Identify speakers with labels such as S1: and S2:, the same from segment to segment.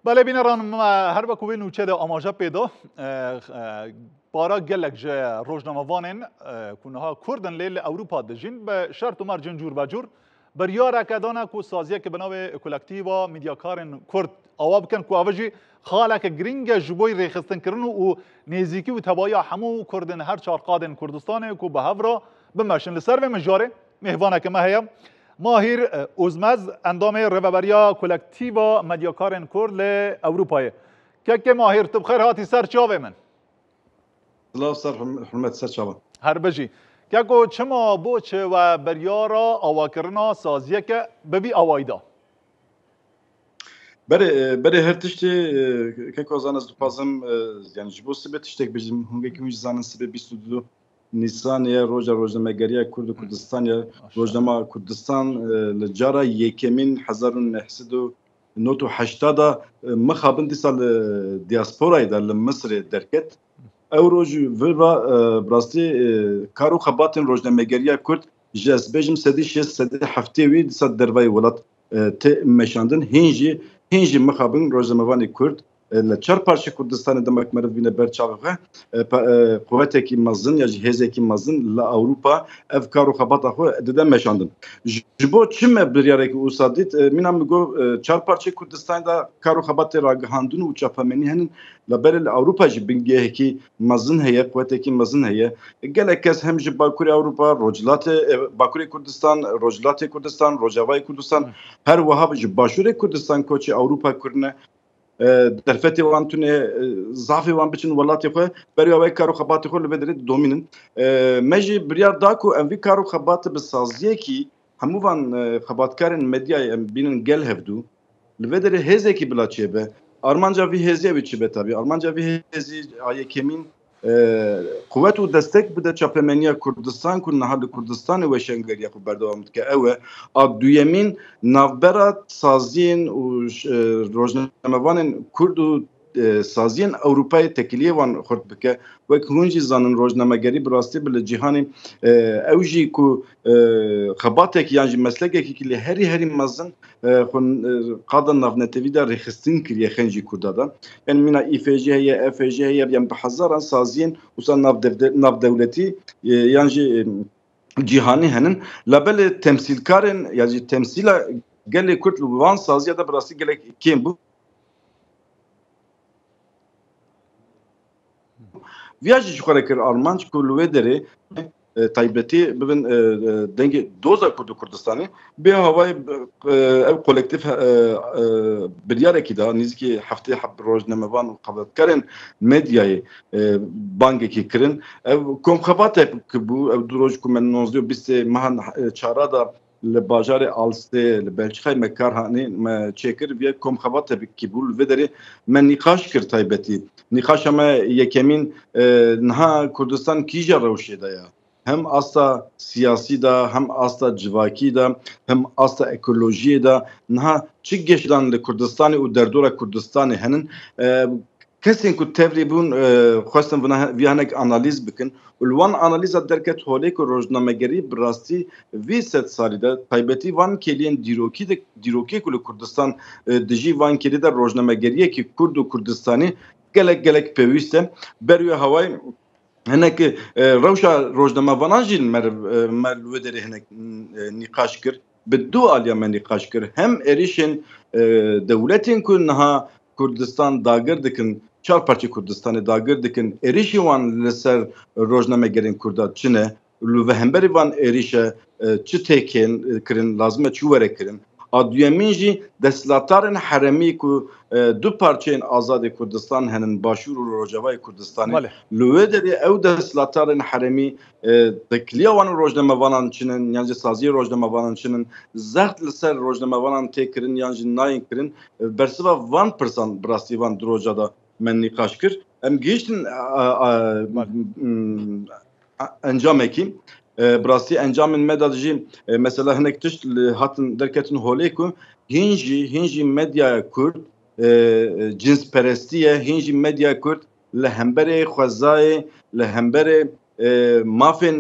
S1: بله بینران هر وکو بین اوچه ده آماجه پیدا بارا گلک جه روزنامه‌وانین کنها کردن لیل اروپا دجین به شرط و مرجن جور و جور بریاره کدانه کو سازیه که بناو کلکتیوا میدیاکارن کرد آواب کن کو آوجی خالک گرینگ جبوی ریخستن کرنو و نزیکی و تبایا همو کردن هر چهار قادن کردستانه کو به هفرا بمشن لسر و مجاره مهوانه که ماهیا ماهیر اوزمز اندام رهبریا کلکتیوا مدیاکارن کرد ل اروپای که ماهیر تو بخیر هاتی سر چاوه من
S2: الله سر حرمت سر چاوه
S1: هر بجی که کو چما بوچه و بریارا آواکرنا سازیه که ببی آوایدا
S2: بره هر تشتی که کو زانست پازم یعنی جبو سبت تشتک بجیم هنگی که میش زانست سبت 22 نیسان یا روزنامه‌گری کرد و کردستان یا روزنامه کردستان لجارا یکمین 1980 مخابن دیسال دیاسپورای در مصر درکت او روز وربا براستی کارو خباتن روزنامه‌گری کرد جس بجم سدی شش سدی هفته وی دیسال دروای ولات ت مشاندن هنجی مخابن روزنامه‌وانی کرد لچار پارچه کردستان دمک مرد بینه برچاوه قوته کی مزن یا جهازه کی مزن ل اروپا افکار و خبات خو ددم مشاندن جبو چم بریاره کی اوسادیت مینم میگو چار پارچه کردستان دا کارو خبات راگهاندون و چاپمنی هنن لبر اروپا جبنگه کی مزن هي قوته کی مزن هي گلکس هم جباکوری اروپا روجلات باکوری کردستان روجلات کردستان روجاوای کردستان هر وهاب جباشوری کردستان کوچ اروپا کرنه درفتی وان تونه ضعفی وان بچن ولاتی خو بری اوای کارو خباتی خو لبدری دومینن مجی بریار داکو ام وی کارو خبات به سازیه کی همو وان خباتکارن مدیا بینن گل هفدو لبدری هزه کی بلاچیه به آرمانجا وی هزیه وی چی به تابی آرمانجا وی هزی آیه کمین قوت و دستک بده چاپمنیا کردستان کن نهاد کردستان و شنگریا خو بردوام که اوه دویمین نوبرات سازین و روزنامه‌وان کرد و سازین اروپای تکلیه وان خورد بکه و کنونجی زانن روزنامه‌گری براستی بل جهانی اوجی کو خباتک یعنی مسلکی که هری مزن خون قادن نفنتوی در رخصتین کریه خنجی کردادا یعنی مینا ایفجی هی افجی هی یعنی به هزاران سازین وسان ناف دولتی یعنی جهانی هنن لبل تمثیلکارن یعنی تمثیل گل کرد وان سازیه دا براستی گل کیم بو ویاجی چخوره کر آلمان کلوه داره تایبتی ببین دنگ دوزا کردستانی به هوای کلکتیف بریاره کی دا نیزی هفته حب روزنامه‌وان و خبرکارن مدیای بانکی کی کرن کم خبات که بو دروج که من 19 ماه چهارده دا لباجار آلسته لبلچخای مکارهانی ما چکر بیا کم خبات کی بول ودری من نقاش کر تایبتی نقاش ما یکمین نه کردستان کیجا روشه دایا هم استا سیاسی دا هم استا جواکی دا هم استا اکولوژی دا نه چی گشتن لکردستان و دردور کردستان هنن کسی که تفریبون خواستم ویانک آنالیز بکن ولوان آنالیز درکت هولی که روزنامه‌گری براستی 20 سالی دا تایبتی وان کلین دیروکی کل کردستان دجی وان کلی دا روزنامه‌گری که کرد و کردستانی گلک پیوسته بروی هوای هناك روشا روزنامه‌وانان جین مروه داره هناك نقاش کرد بدو آلیا من نقاش کرد هم اریشن دولتین کنها کردستان داگر دکن چهار پارچه کردستان داگر دکن اریشی وان لسر روزنامه‌گرین کرد چنه لو همبری وان اریشه چه تکن کرن لازمه چه وره کرن آدیامینجی دستلاتارن حرمی کو دو پارچین آزاد کردستان هنن باشور و روجاوای کردستان لوه داری او دستلاتارن حرمی تکلیوان روزنامه‌وانان چنن یعنی سازی روزنامه‌وانان چنن زخت لسر روزنامه‌وانان تکرین یعنی ناین کرین برسوا 1% براستی وان دروجادا من نقاش کر ام گیشتن انجام اکیم براستی انجام مدادجی مثلا هنک تشت هاتن درکتن هولیکو هنجی مدیا کرد جنس پرستیه هنجی مدیا کرد لهمبره خوزای لهمبره مافن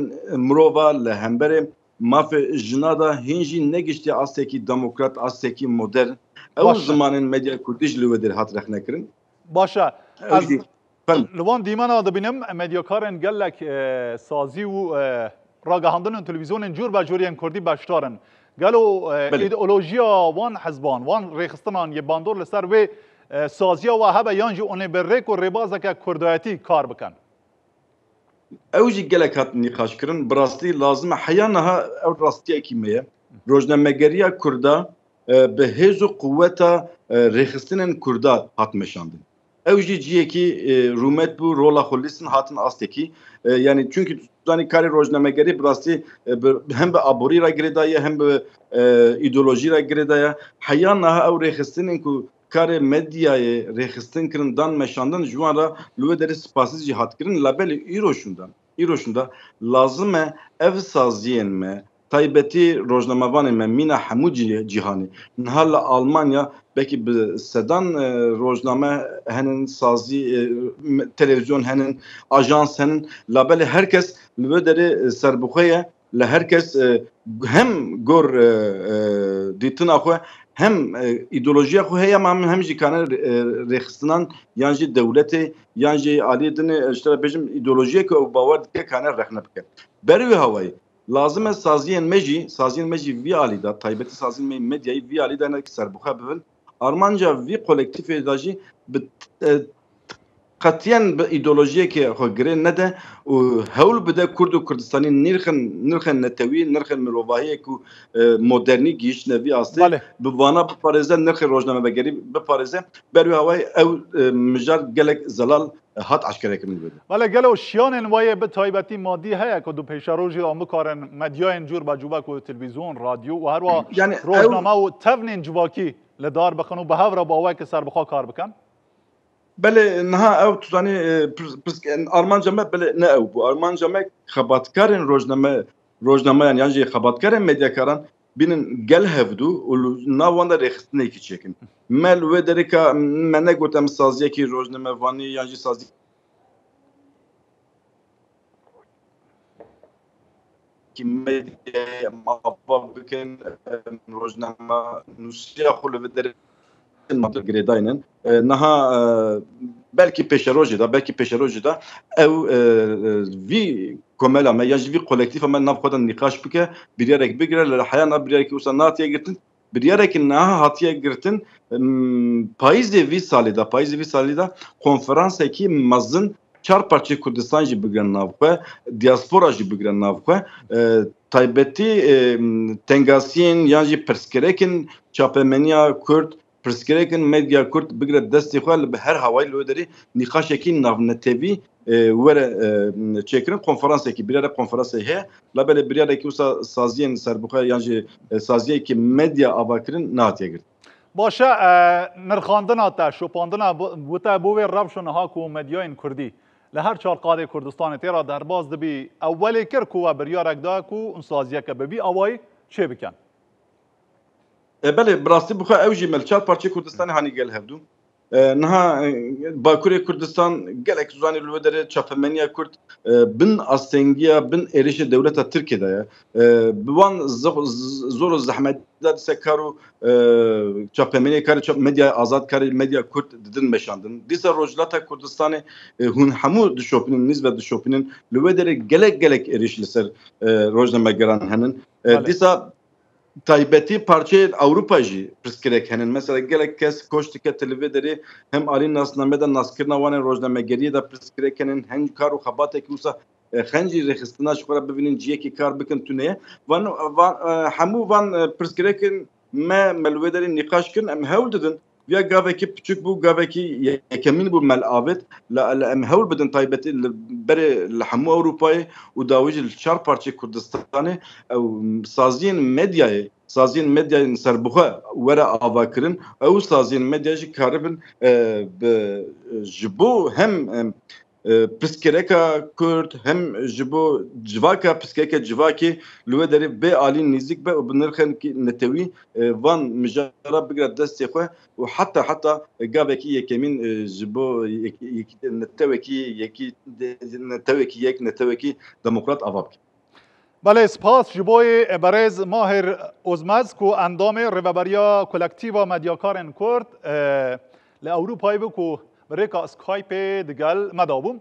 S2: مروبا لهمبره ماف جنادا هنجی نگشتی استکی دموکرات استکی مدرن او زمانên medya Kurdî ji li we derê hat rexnekirin.
S1: Başa. Ez
S2: Efendim.
S1: li van dîmena dibînim medyakarên gelek sazî û ragihandinên televîzyonên cûr be cûriyên Kurdî beşdarin. Gelo îdeolojiya wan hezban, wan rêxistinan yê bandor li ser wê saziya we hebe yan jî onê bi rêk û rêbazeke kurdayetî kar bikin.
S2: Ew jî gelek hat nîqaşkirin. Bi rastî lazim e heya niha ew rastiyekî me ye. Rojnamegeriya Kurda bi hêz û quweta rêxistinên Kurda hat meşandin. Ew jî ciyekî rûmet bû rola xwe lîstin hatin astekî. Yani çünkü zanî karê rojnamegerî bi rastî hem bi aborî re girêdaye hem bi îdeolojî re girêdaye. Heya niha ew rêxistinên ku karê medyayê rêxistin kirin dan meşandin ji wan re li we derê spasî jî hat kirin. Labelê îroşunda lazim e ev saziyên me taybetî rojnamevanên me mîna hemû cîhanê niha li Almanya belki bi sedan rojname henin sazî televizyon henin ajans henin labelê herkes li we derê serbixwe ye li herkes hem gor dîtina xwe hem îdeolojiya xwe heye hem jî kane rêxistinan yan jî dewletê yan jî aliyê dinê ji te bêjim îdeolojiyek ew bawer dike kane rexne bike. Berî wê hawayî lazim e saziyên me jî vî alî da taybetî saziyên medyayî vî alî da nekî serbixwe bibin. Armanca vî kolektifê da jî bi qetiyen bi îdeolojiyekê xwe girê nede û hewl bide Kurd û Kurdistanî nirxên netewî, nirxên mirovahiyê ku modernî gihîştine vî astê bi vana biparêze nirxê rojnamegerî biparêze. Berî hawayî ew mijar gelek zelal hat eşkerekirin bide.
S1: Vele gelo şiyanên wayê bi taybetî maddî heye ku du pêşerojî an bikarin medyayên cûr be cûbek û televîzyon, radyo û her wa rojname û tevnên civakî li dar bikin û bi hev re bawekî serbixwe kar bikin.
S2: Belê niha ew tu zanî Armanca me belê ne ew bû. Armanca me xebatkarên rojnameyan yan jî xebatkarên medyakaran bînin gel hevdû û nav wan de rêxistinekî çêkin. Me li wê derê ka me negot em saziyekî rojnamevanî yan jî saziyekî medyaya mava bikin rojname nûsiya xwe li vê derê girêdayînin niha belkî pêşerojî da ew vî komela me yan jî vî kolektifa me nav xwe de nîqaş bike biryarek bigire li heya na biryarekî wisa natiye girtin biryarekî niha hatiye girtin payîzê vî salî da konferansekî mezin çar parçê Kurdistan jî bigirin nav xwe diaspora jî bigirin nav xwe taybetî tengasiyên yan jî pirsgirêkên çapemeniya Kurd pirsgirêkên medya Kurd bigire destê xwe li her hawayî li wê derê nîqaşekî navnetevî were çêkirin konferansekî biryarek konferansê heye labelê biryarekî wisa saziyên serbixwe yan jî saziyekî medya avakirin nehatiye girtin.
S1: Başa nirxandina te şopandina wite bo wê rewşa niha ku medyayên Kurdî li her çarqadê Kurdistanê tê ra derbas dibî ewwelê kir ku we biryarek da ku saziyeke bi vî awayî çê bikin.
S2: Belê bi rastî bixwe ew jî çar parçê Kurdistanê hanî gel hevdû. Niha Bakurê Kurdistan gelek zanî li wê derê çapemeniya Kurd bin astengiya bin êrişê dewleta Tirkiye de ye. Bi wan zor û zehmet da dise kar û çapemeniyê karê medya azad karê medya Kurd didin meşandin. Dîsa Rojhilata Kurdistanê hûn hemû dişopînin nîz ve dişopînin li wê derê gelek êriş li ser rojnamegeran henin. Dîsa taybetî parçeyên Ewropa jî pirsgirêk henin. Mesela gelek kes koç dike li vê derê hem alî nasname de naskirina wanên rojnamegeriyê de pirsgirêk henin hem kar û xebatekî wisa xencî rêxistina ji xwe re bibînin ciyekî kar bikin tuneye. Hemû van pirsgirêkên me li wê derê nîqaş kirin em hewl didin ya gavekî piçûk bû gavekî yekemîn bû melavet em hewl bidin taybetî berê li hemû Ewropayê û dawî jî li çar parçê Kurdistanê ew saziyên medyayên serbixwe were avakirin ew saziyên medya jî karibin ji bo hem pirsgirêka Kurd hem ji bo civaka pirsgirêka civakê li wê derê bê alî nêzik be û bi nirxên netewî van mijara bigire destê xwe û heta gavekî yekemîn ji bo netewekî netewekî demokrat ava bike.
S1: بله سپاس جبوی برز ماهر ازمز کو اندام ریوبریا کلکتیوا مدیاکارن کرد ل اروپای بکو بریکا اسکایپ دگل مدابوم